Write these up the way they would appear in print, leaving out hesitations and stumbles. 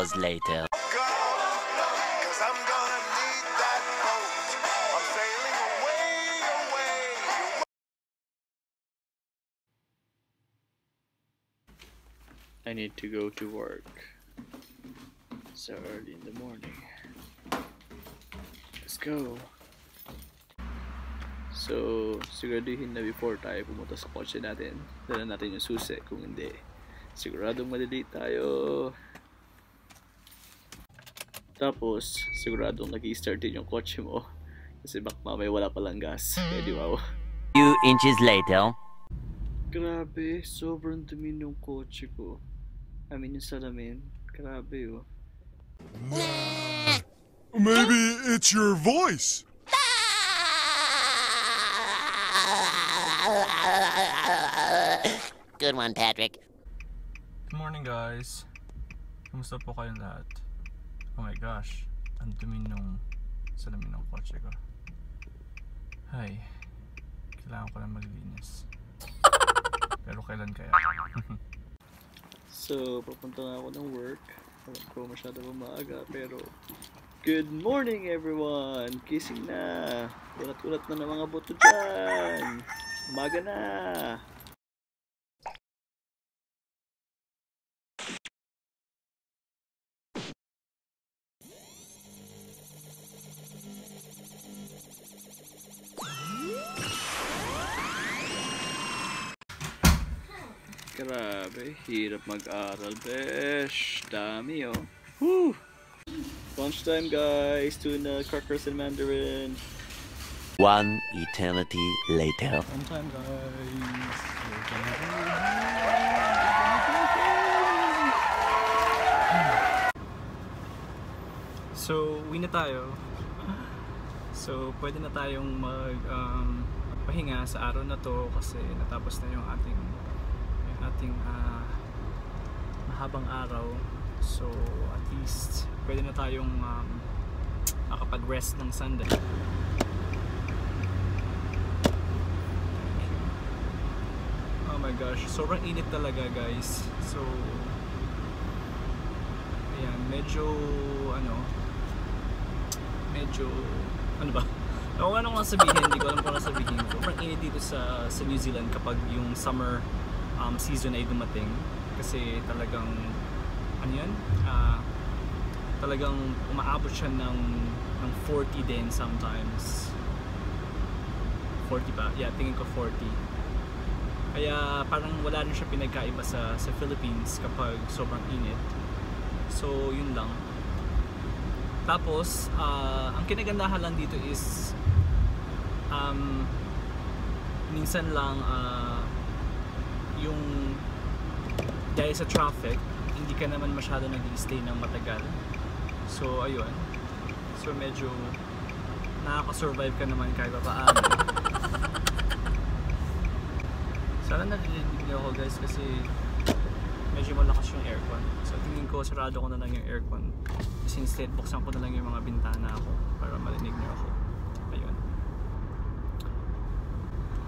hours later. I need to go to work so early in the morning. Let's go. So, siguraduhin na before tayo pumunta sa kotse natin, dala natin yung susi. Kung hindi, siguradong malilate tayo. Tapos, siguradong nag-i-start din yung kotse mo kasi baka mamaya wala palang gas. Kaya di wow. Few inches later. Grabe, sobrang dumi ng kotse ko. I mean yung salamin. Grabe oh. Maybe it's your voice. Good one, Patrick. Good morning, guys. Kumusta po kayong lahat? Oh my gosh, ang dumi nung salamin ng kotse ko. Hay, kailangan ko lang maglinis. Pero kailan kaya? So, papunta na ako ng work. Alam ko masyado pa maaga, pero good morning everyone! Kissing na! Ulat-ulat na ng mga buto dyan! Umaga na! Grabe, hirap mag-aral, besh. Dami oh. Woo! Lunchtime guys, tuna, crackers and mandarin. One eternity later. Lunchtime guys. So, uwi na tayo. So, pwede na tayong pahinga sa araw na to kasi natapos na yung ating mahabang araw. So, at least pwede na tayong makapag-rest ng Sunday. Oh my gosh, sobrang init talaga guys. So, ayan, medyo ba? Ano nga sabihin, hindi ko alam kung ano sabihin. Sobrang init dito sa New Zealand kapag yung summer season ay dumating. Kasi talagang talagang umaabot siya ng 40 din sometimes. 40 ba? Yeah, tingin ko 40. Kaya parang wala rin siya pinagkaiba sa Philippines kapag sobrang init. So, yun lang. Tapos, ang kinagandahan lang dito is minsan lang yung dahil sa traffic, hindi ka naman masyado nag-stay ng matagal. So, ayun. So, medyo nakaka-survive ka naman kahit paano. Sana narinig niyo ako guys kasi medyo malakas yung aircon. So, tingin ko sarado ko na lang yung aircon. Kasi instead, buksan ko na lang yung mga bintana ako para marinig niyo ako. Ayun.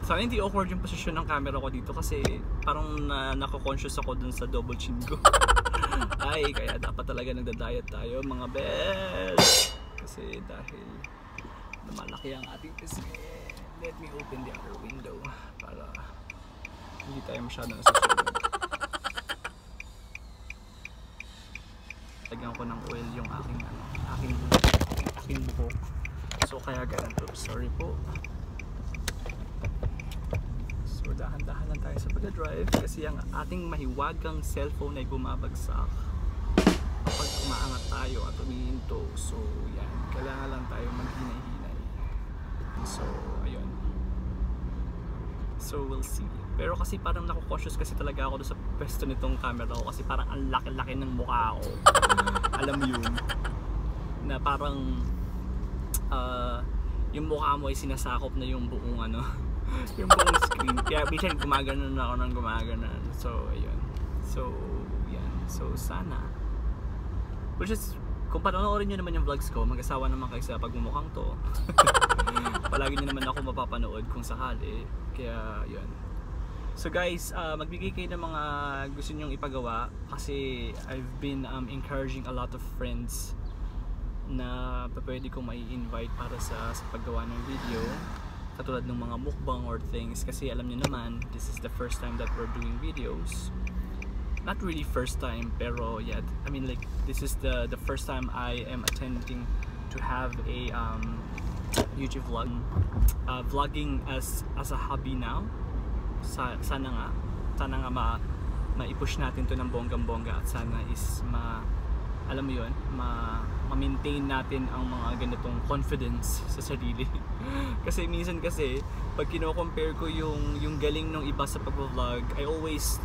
Sana hindi awkward yung posisyon ng camera ko dito kasi parang nako-conscious ako dun sa double chin ko. Ay, kaya dapat talaga nagda-diet tayo mga besh. Kasi dahil malaki ang ating pisngi. Let me open the other window para hindi tayo masyado nasusunod. Lagyan ko ng oil yung aking buhok. So kaya ganito. Sorry po. So dahan-dahan lang tayo sa pag-drive kasi ang ating mahiwagang cellphone ay bumabagsak kapag umaangat tayo at umihinto. So yan, kailangan lang tayo maghinay-hinay. So ayun. So we'll see. Pero kasi parang nako-cautious kasi talaga ako doon sa pwesto nitong camera ko kasi parang ang laki-laki ng mukha ko. Alam mo yun, na parang yung mukha mo ay sinasakop na yung buong yung buong screen. Kaya minsan gumaganon ako ng gumaganon. So ayun. So yan. So sana, which is kung panoorin nyo naman yung vlogs ko, mag-asawa naman kayo sa pagmumukhang to. Palagi nyo naman ako mapapanood kung sakali. Kaya yun. So guys, magbigay kayo ng mga gusto nyong ipagawa kasi I've been encouraging a lot of friends na pwede kong mai-invite para sa paggawa ng video katulad ng mga mukbang or things kasi alam niyo naman, this is the first time that we're doing videos. Not really first time, pero yeah, I mean like this is the first time I am attempting to have a YouTube vlog. Vlogging as a hobby now. Sana nga ma-push natin to ng bonggang-bongga at sana is alam mo yun, ma-maintain natin ang mga ganitong confidence sa sarili. Kasi minsan pag kino-compare ko yung galing ng iba sa pag-vlog, I always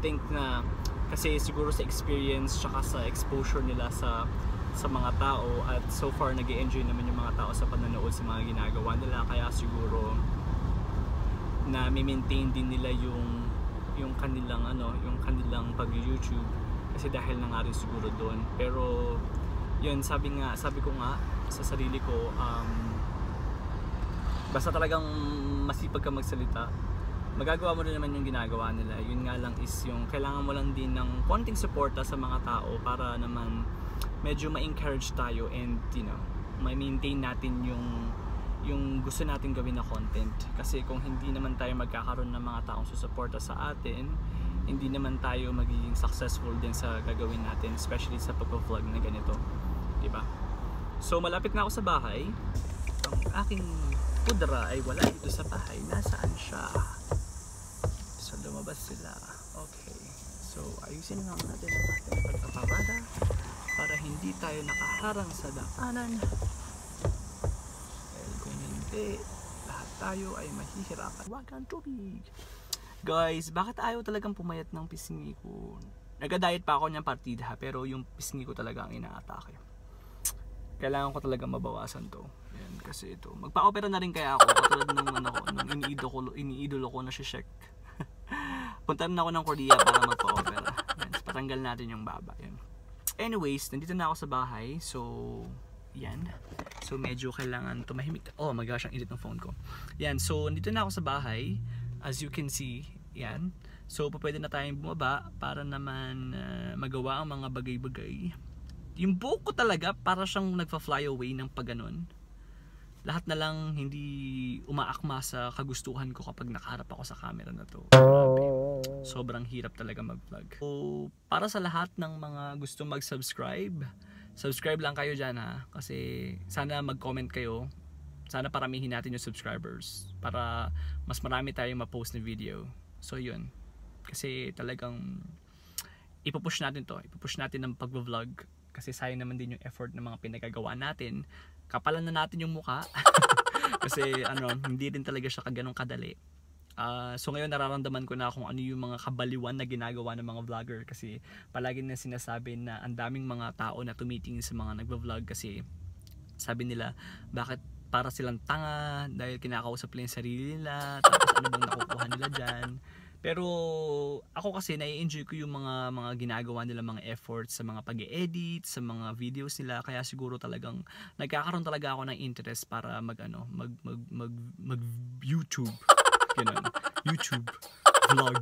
think na kasi siguro sa experience tsaka sa exposure nila sa mga tao at so far nag-e-enjoy naman yung mga tao sa panonood sa mga ginagawa nila, kaya siguro na maintain din nila yung kanilang pag-YouTube kasi dahil na nga rin siguro doon. Pero yun, sabi ko nga sa sarili ko, basta talagang masipag ka magsalita, magagawa mo rin naman yung ginagawa nila. Yun nga lang is yung kailangan mo lang din ng konting suporta sa mga tao para naman medyo ma-encourage tayo and ma-maintain natin yung gusto natin gawin na content. Kasi kung hindi naman tayo magkakaroon ng mga taong susuporta sa atin, hindi naman tayo magiging successful din sa gagawin natin, especially sa pag-vlog na ganito, diba? So malapit na ako sa bahay. Ang aking pudra ay wala dito sa bahay. Nasaan siya? So lumabas sila. Okay, so ayusin lang natin ang ating pagpaparada para hindi tayo nakaharang sa daanan. Kung hindi, lahat tayo ay mahihirapan. Wag ang tubig. Guys, bakit ayaw talagang pumayat ng pisngi ko? Nagda-diet pa ako niyang partida pero yung pisngi ko talaga ang inaatake. Kailangan ko talaga mabawasan to. Yan, kasi ito. Magpa-opera na rin kaya ako katulad nung iniidolo ko na si Shek. Punta rin ako ng Korea para magpa-opera. Yan, patanggal natin yung baba. Yan. Anyways, nandito na ako sa bahay. So, yan. So, medyo kailangan tumahimik. Oh my gosh, ang init ng phone ko. Yan, so nandito na ako sa bahay. As you can see, yan. So, pwede na tayong bumaba para naman magawa ang mga bagay-bagay. Yung buhok ko talaga, para siyang nagpa-fly away ng pagganon. Lahat na lang hindi umaakma sa kagustuhan ko kapag nakaharap ako sa camera na to. Grabe. Sobrang hirap talaga mag-vlog. So, para sa lahat ng mga gustong mag-subscribe, subscribe lang kayo dyan ha. Kasi sana mag-comment kayo. Sana paramihin natin yung subscribers para mas marami tayong ma-post na video. So yun. Kasi talagang ipupush natin to. Ipupush natin ng pag-vlog. Kasi sayang naman din yung effort ng mga pinagagawa natin. Kapalan na natin yung mukha. Kasi hindi rin talaga siya ganun kadali. So ngayon nararamdaman ko na kung ano yung mga kabaliwan na ginagawa ng mga vlogger. Kasi palagi na sinasabi na ang daming mga tao na tumitingin sa mga nagva-vlog. Kasi sabi nila, bakit para silang tanga dahil kinakausap lang yung sarili nila, tapos ano bang nakukuha nila dyan. Pero ako kasi nai-enjoy ko yung mga ginagawa nila, mga efforts sa mga pag-edit, sa mga videos nila, kaya siguro talagang nagkakaroon talaga ako ng interest para mag YouTube, ganun, YouTube vlog.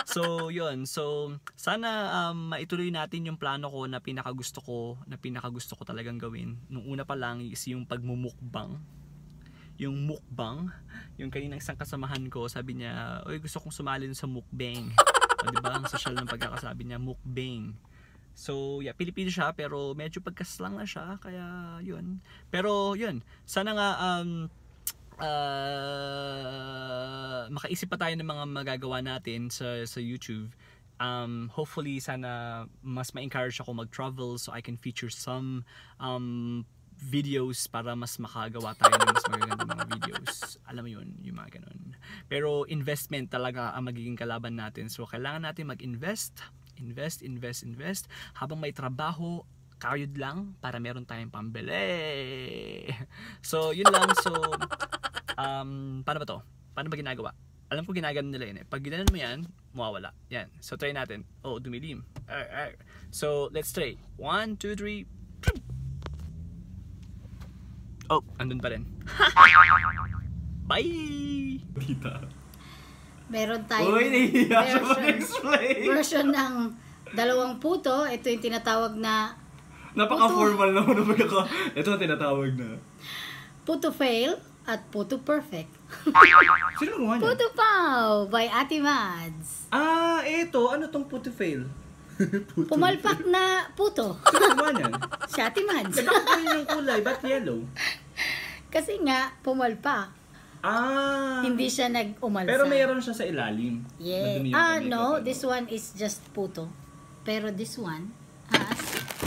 So yun, so sana maituloy natin yung plano ko na pinakagusto ko talagang gawin. Nung una pa lang is yung pagmumukbang. Yung mukbang, yung kaninang isang kasamahan ko, sabi niya, "Oy, gusto kong sumali sa mukbang." O, diba? Ang social ng pagkakasabi niya, mukbang. So, yeah, Pilipino siya pero medyo pagkaslang na siya, kaya yun. Pero yun, sana nga makaisip pa tayo ng mga magagawa natin sa YouTube. Hopefully sana mas ma-encourage ako mag-travel so I can feature some videos para mas makagawa tayo ng mas magagandang mga videos. Alam mo yun, yung mga ganun. Pero investment talaga ang magiging kalaban natin. So kailangan natin mag-invest, invest habang may trabaho, kayod lang para meron tayong pambili. So yun lang. So paano ba to? Paano ba ginagawa? Alam ko ginagawa nila yun eh. Pag ginanon mo yan, mawawala. Yan. So try natin. Oh, dumilim. So let's try. 1, 2, 3. Oh, andun pa rin. Bye! Tita. Meron tayong Uy, nahihiya siya mag-explain. version ng dalawang puto. Ito yung tinatawag na Napaka-formal naman ng pagkaka. Ito ang tinatawag na. puto fail at puto perfect. Sino gumawa niya? Puto Pao by Ate Mads. Ah, eto. Ano tong puto fail? Puto. Pumalpak na puto. Sino gumawa niyan? Si Ate Mads. Nagkakaroon ng kulay. Ba't yellow? Kasi nga, pumalpak. Ah. Hindi siya nag-umalsa. Pero mayroon siya sa ilalim. Yeah. Madumi yung ganito, No. pero- This one is just puto. Pero this one has...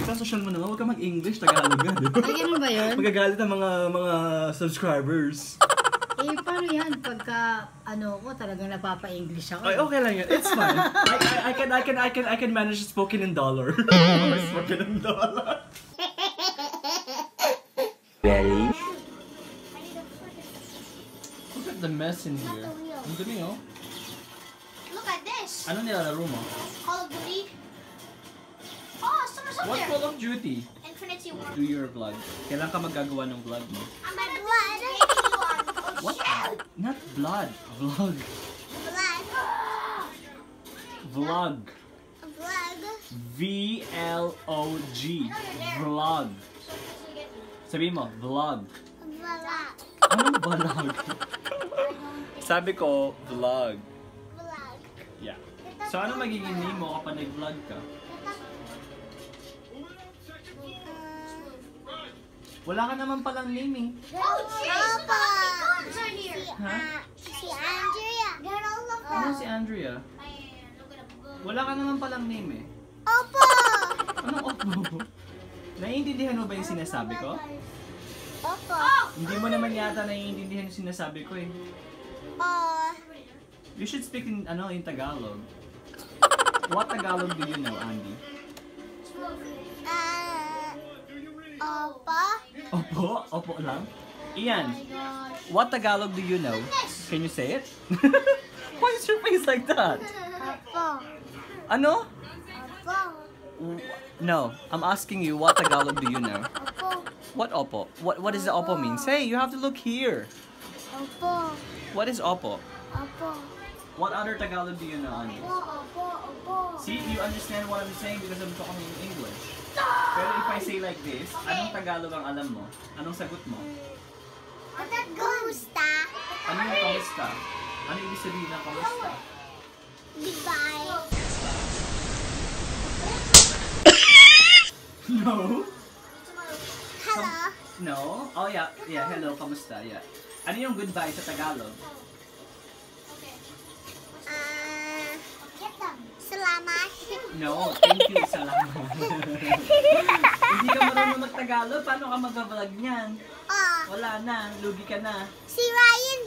Social mo naman, huwag ka mag-English, Tagalog ka, di ba? Ay, ganun ba yun? Magagalit ang mga subscribers. Eh, paano yan? Pagka, ko, talagang napapa-English ako. Ay, okay lang yan. It's fine. I can manage spoken in dollar. Spoken in dollar. Very. Look at the mess in here. Ang dumi, oh. Look at this. Ano nilalaro mo? Call of Duty. Oh, someone's up What there. Call of Duty? Infinity War. Do your vlog. Kailan ka magagawa ng vlog mo? I'm at blood. Oh, What? shit. Not blood. Vlog. Blood. Vlog. Blood. V-L-O-G. Vlog. Sabi mo, vlog. Blood. Anong vlog? Sabi ko, vlog. Blood. Yeah. So, ano magiging name mo kapag nag-vlog ka? Wala ka naman palang name eh. Oh, jeez. Look how many guns are here. Huh? Si Andrea. Get all of them. Ano si Andrea? Wala ka naman palang name eh. Opo. Anong opo? Naiintindihan mo ba yung sinasabi ko? Opo. Hindi mo naman yata naiintindihan yung sinasabi ko eh. Oh. You should speak in Tagalog. What Tagalog do you know, Andy? Opo. Opo? Opo lang? Ian, what Tagalog do you know? Can you say it? Why is your face like that? Opo. Ano? Opo. No, I'm asking you, what Tagalog do you know? Opo. What Oppo? What does the Oppo mean? Say, you have to look here. Opo. What is Oppo? Opo. What other Tagalog do you know, Andy? Opo. Opo. See, you understand what I'm saying because I'm talking in English. Pero if I say like this, anong Tagalog ang alam mo? Anong sagot mo? Kamusta? Ano yung kamusta? Ano ibig sabihin ng kamusta? Goodbye. No? Hello. No? Oh yeah, hello, kamusta? Yeah. Ano yung goodbye sa Tagalog? Salamat. No, thank you, salamat. Hindi ka marunong mag-Tagalog, paano ka mag-vlog niyan? Oh, Wala na, lugi ka na. si Ryan